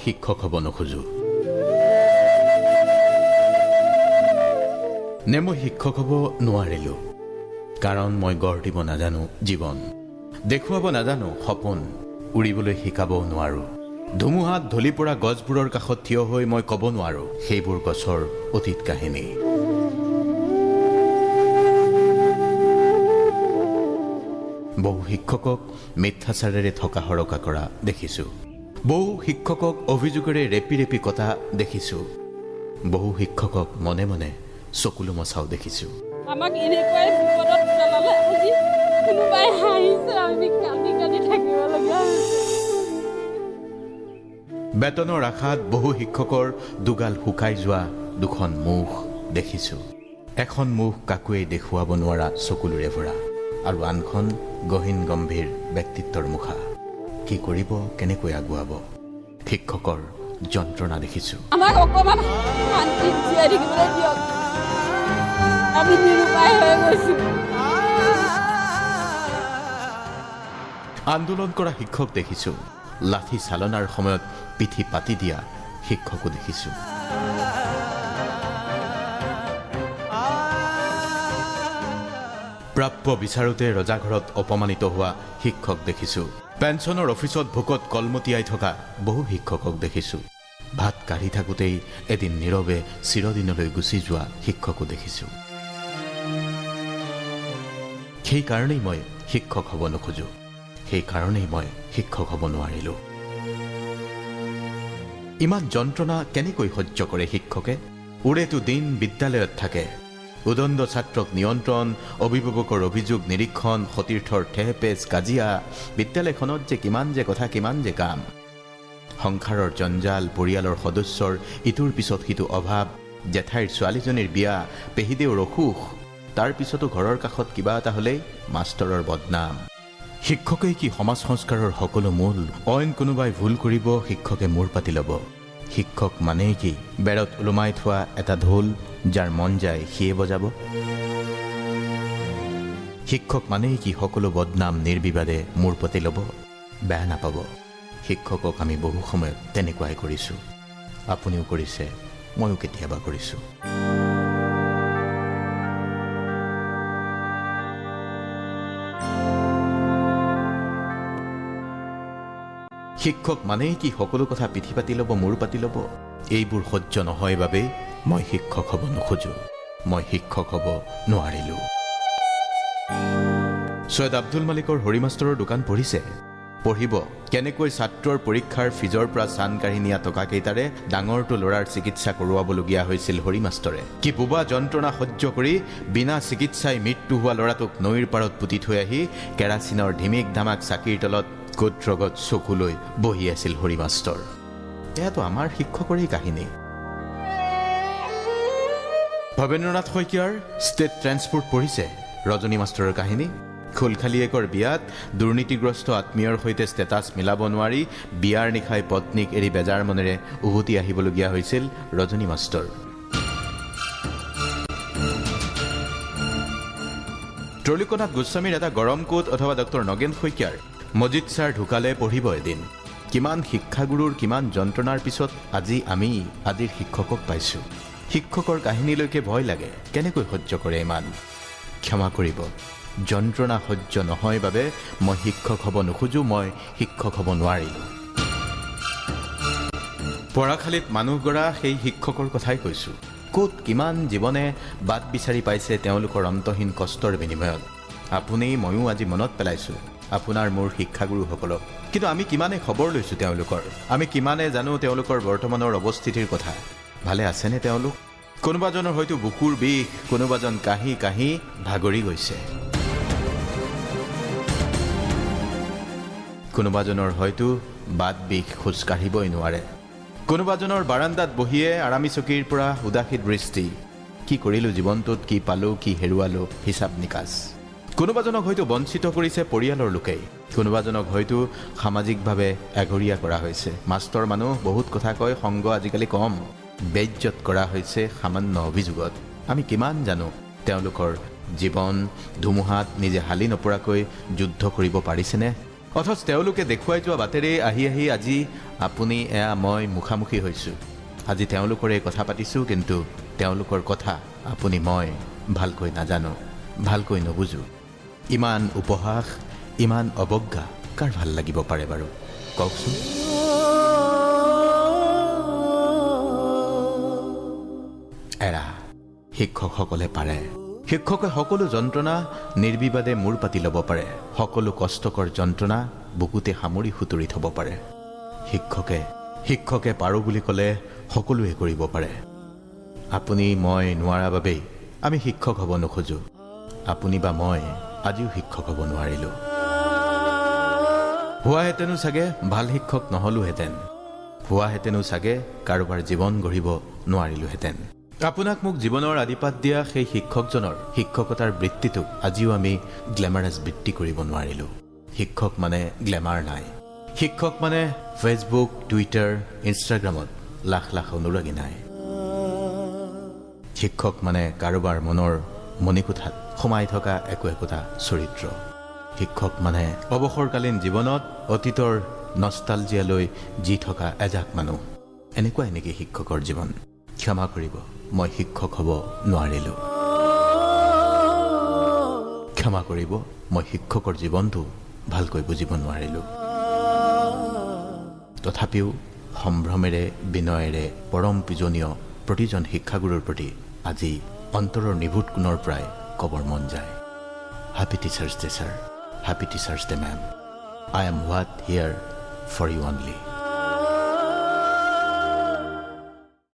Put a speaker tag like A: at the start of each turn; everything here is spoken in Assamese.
A: শিক্ষক হ'ব নোখোজো নে মই শিক্ষক হ'ব নোৱাৰিলো কাৰণ মই গঢ় দিব নাজানো জীৱন দেখুৱাব নাজানো সপোন উৰিবলৈ শিকাব নোৱাৰো ধুমুহাত ঢলি পৰা গছবোৰৰ কাষত থিয় হৈ মই ক'ব নোৱাৰো সেইবোৰ গছৰ অতীত কাহিনী বহু শিক্ষকক মিথ্যাচাৰেৰে থকা হৰকা কৰা দেখিছো বহু শিক্ষকক অভিযোগেৰে ৰেপি ৰেপি কটা দেখিছো বহু শিক্ষকক মনে মনে চকুলো মচাও দেখিছো
B: আমাক এনেকৈ বিপদত পেলালে আজি কোনোবাই হাঁহিছে আমি কান্দি কান্দি থাকিব লগা
A: বেতনৰ আশাত বহু শিক্ষকৰ দুগাল শুকাই যোৱা দুখন মুখ দেখিছো এখন মুখ কাকুৱে দেখুৱাব নোৱাৰা চকুলোৰে ভৰা আৰু আনখন গহীন গম্ভীৰ ব্যক্তিত্বৰ মুখা কি কৰিব কেনেকৈ আগুৱাব শিক্ষকৰ যন্ত্ৰণা দেখিছো
B: আমাক অকমান শান্তিত জীয়াই থাকিবলৈ দিয়ক আমি নিৰুপায় হৈ গৈছো
A: আন্দোলন কৰা শিক্ষক দেখিছো লাঠি চালনাৰ সময়ত পিঠি পাতি দিয়া শিক্ষকো দেখিছো প্ৰাপ্য বিচাৰোতে ৰজাঘৰত অপমানিত হোৱা শিক্ষক দেখিছো পেঞ্চনৰ অফিচত ভোকত কলমতিয়াই থকা বহু শিক্ষকক দেখিছো ভাত কাঢ়ি থাকোঁতেই এদিন নীৰৱে চিৰদিনলৈ গুচি যোৱা শিক্ষকো দেখিছো সেইকাৰণেই মই শিক্ষক হ'ব নোখোজো সেইকাৰণেই মই শিক্ষক হ'ব নোৱাৰিলো ইমান যন্ত্ৰণা কেনেকৈ সহ্য কৰে শিক্ষকে উৰেটো দিন বিদ্যালয়ত থাকে উদণ্ড ছাত্ৰক নিয়ন্ত্ৰণ অভিভাৱকৰ অভিযোগ নিৰীক্ষণ সতীৰ্থৰ ঠেহেপেচ কাজিয়া বিদ্যালয়খনত যে কিমান যে কথা কিমান যে কাম সংসাৰৰ জঞ্জাল পৰিয়ালৰ সদস্যৰ ইটোৰ পিছত সিটো অভাৱ জেঠাইৰ ছোৱালীজনীৰ বিয়া পেহিদেউৰ অসুখ তাৰ পিছতো ঘৰৰ কাষত কিবা এটা হ'লেই মাষ্টৰৰ বদনাম শিক্ষকেই কি সমাজ সংস্কাৰৰ সকলো মূল অইন কোনোবাই ভুল কৰিব শিক্ষকে মূৰ পাতি ল'ব শিক্ষক মানেই কি বেৰত ওলমাই থোৱা এটা ঢোল যাৰ মন যায় সিয়ে বজাব শিক্ষক মানেই কি সকলো বদনাম নিৰ্বিবাদে মূৰ পাতি ল'ব বেয়া নাপাব শিক্ষকক আমি বহু সময়ত তেনেকুৱাই কৰিছো আপুনিও কৰিছে ময়ো কেতিয়াবা কৰিছো শিক্ষক মানেই কি সকলো কথা পিঠি পাতি ল'ব মূৰ পাতি ল'ব এইবোৰ সহ্য নহয় বাবে মই শিক্ষক হ'ব নোখোজো মই শিক্ষক হ'ব নোৱাৰিলো সৈয়দ আব্দুল মালিকৰ হৰি মাষ্টৰৰ দোকান পঢ়িছে পঢ়িব কেনেকৈ ছাত্ৰৰ পৰীক্ষাৰ ফিজৰ পৰা চান কাঢ়ি নিয়া টকাকেইটাৰে ডাঙৰটো ল'ৰাৰ চিকিৎসা কৰোৱাবলগীয়া হৈছিল হৰি মাষ্টৰে কি বুবা যন্ত্ৰণা সহ্য কৰি বিনা চিকিৎসাই মৃত্যু হোৱা ল'ৰাটোক নৈৰ পাৰত পুতি থৈ আহি কেৰাচিনৰ ধিমিক ধামাক চাকিৰ তলত গোত্ৰগত চকুলৈ বহি আছিল হৰি মাষ্টৰ এয়াতো আমাৰ শিক্ষকৰেই কাহিনী ভৱেন্দ্ৰনাথ শইকীয়াৰ ষ্টেট ট্ৰেন্সপৰ্ট পঢ়িছে ৰজনী মাষ্টৰৰ কাহিনী খোলখালিয়েকৰ বিয়াত দুৰ্নীতিগ্ৰস্ত আত্মীয়ৰ সৈতে ষ্টেটাছ মিলাব নোৱাৰি বিয়াৰ নিশাই পত্নীক এৰি বেজাৰ মনেৰে উভতি আহিবলগীয়া হৈছিল ৰজনী মাষ্টৰ ত্ৰৈলোক্যনাথ গোস্বামীৰ এটা গৰম কোট অথবা ডক্টৰ নগেন শইকীয়াৰ মজিদ ছাৰ ঢুকালে পঢ়িব এদিন কিমান শিক্ষাগুৰুৰ কিমান যন্ত্ৰণাৰ পিছত আজি আমি আজিৰ শিক্ষকক পাইছো শিক্ষকৰ কাহিনীলৈকে ভয় লাগে কেনেকৈ সহ্য কৰে ইমান ক্ষমা কৰিব যন্ত্ৰণা সহ্য নহয় বাবে মই শিক্ষক হ'ব নোখোজো মই শিক্ষক হ'ব নোৱাৰিলো পঢ়াশালীত মানুহ গঢ়া সেই শিক্ষকৰ কথাই কৈছো ক'ত কিমান জীৱনে বাট বিচাৰি পাইছে তেওঁলোকৰ অন্তহীন কষ্টৰ বিনিময়ত আপুনি ময়ো আজি মনত পেলাইছো আপোনাৰ মোৰ শিক্ষাগুৰুসকলক কিন্তু আমি কিমানে খবৰ লৈছো তেওঁলোকৰ আমি কিমানে জানো তেওঁলোকৰ বৰ্তমানৰ অৱস্থিতিৰ কথা ভালে আছেনে তেওঁলোক কোনোবাজনৰ হয়তো বুকুৰ বিষ কোনোবাজন কাহি কাহি ভাগৰি গৈছে কোনোবাজনৰ হয়তো বাট বিষ খোজ কাঢ়িবই নোৱাৰে কোনোবাজনৰ বাৰান্দাত বহিয়ে আৰামী চকীৰ পৰা উদাসীত দৃষ্টি কি কৰিলো জীৱনটোত কি পালো কি হেৰুৱালো হিচাপ নিকাচ কোনোবাজনক হয়তো বঞ্চিত কৰিছে পৰিয়ালৰ লোকেই কোনোবাজনক হয়তো সামাজিকভাৱে এঘৰীয়া কৰা হৈছে মাষ্টৰ মানুহ বহুত কথা কয় সংগ আজিকালি কম বেইজ্জত কৰা হৈছে সামান্য অভিযোগত আমি কিমান জানো তেওঁলোকৰ জীৱন ধুমুহাত নিজে হালি নপৰাকৈ যুদ্ধ কৰিব পাৰিছেনে অথচ তেওঁলোকে দেখুৱাই যোৱা বাটেৰে আহি আহি আজি আপুনি এয়া মই মুখামুখি হৈছোঁ। আজি তেওঁলোকৰ এই কথা পাতিছোঁ, কিন্তু তেওঁলোকৰ কথা আপুনি মই ভালকৈ নাজানো, ভালকৈ নুবুজো। ইমান উপহাস, ইমান অৱজ্ঞা কাৰ ভাল লাগিব পাৰে বাৰু কওকচোন? এৰা, শিক্ষকসকলে পাৰে। শিক্ষকে সকলো যন্ত্ৰণা নিৰ্বিবাদে মূৰ পাতি ল'ব পাৰে, সকলো কষ্টকৰ যন্ত্ৰণা বুকুতে সামৰি সুতুৰি থ'ব পাৰে। শিক্ষকে পাৰোঁ বুলি ক'লে সকলোৱে কৰিব পাৰে। আপুনি মই নোৱাৰা বাবেই আমি শিক্ষক হ'ব নোখোজোঁ। আপুনি বা মই আজিও শিক্ষক হ'ব নোৱাৰিলোঁ। হোৱাহেঁতেনো চাগে ভাল শিক্ষক নহ'লোহেঁতেন, হোৱাহেঁতেনো চাগে কাৰোবাৰ জীৱন গঢ়িব নোৱাৰিলোহেঁতেন। আপোনাক মোক জীৱনৰ আদিপাত দিয়া সেই শিক্ষকজনৰ শিক্ষকতাৰ বৃত্তিটোক আজিও আমি গ্লেমাৰাছ বৃত্তি কৰিব নোৱাৰিলোঁ। শিক্ষক মানে গ্লেমাৰ নাই। শিক্ষক মানে ফেচবুক, টুইটাৰ, ইনষ্টাগ্ৰামত লাখ লাখ অনুৰাগী নাই। শিক্ষক মানে কাৰোবাৰ মনৰ মণিকোঠাত সোমাই থকা একোটা চৰিত্ৰ। শিক্ষক মানে অৱসৰকালীন জীৱনত অতীতৰ নষ্টালজিয়ালৈ জি থকা এজাক মানুহ। এনেকুৱাই নেকি শিক্ষকৰ জীৱন? ক্ষমা কৰিব, মই শিক্ষক হ'ব নোৱাৰিলোঁ। ক্ষমা কৰিব, মই শিক্ষকৰ জীৱনটো ভালকৈ বুজিব নোৱাৰিলোঁ। তথাপিও সম্ভ্ৰমেৰে বিনয়েৰে পৰম পূজনীয় প্ৰতিজন শিক্ষাগুৰুৰ প্ৰতি আজি অন্তৰৰ নিভূত কোণৰ পৰাই ক'বৰ মন যায়, happy teachers day sir, happy teachers day ma'am. I am what here for you only.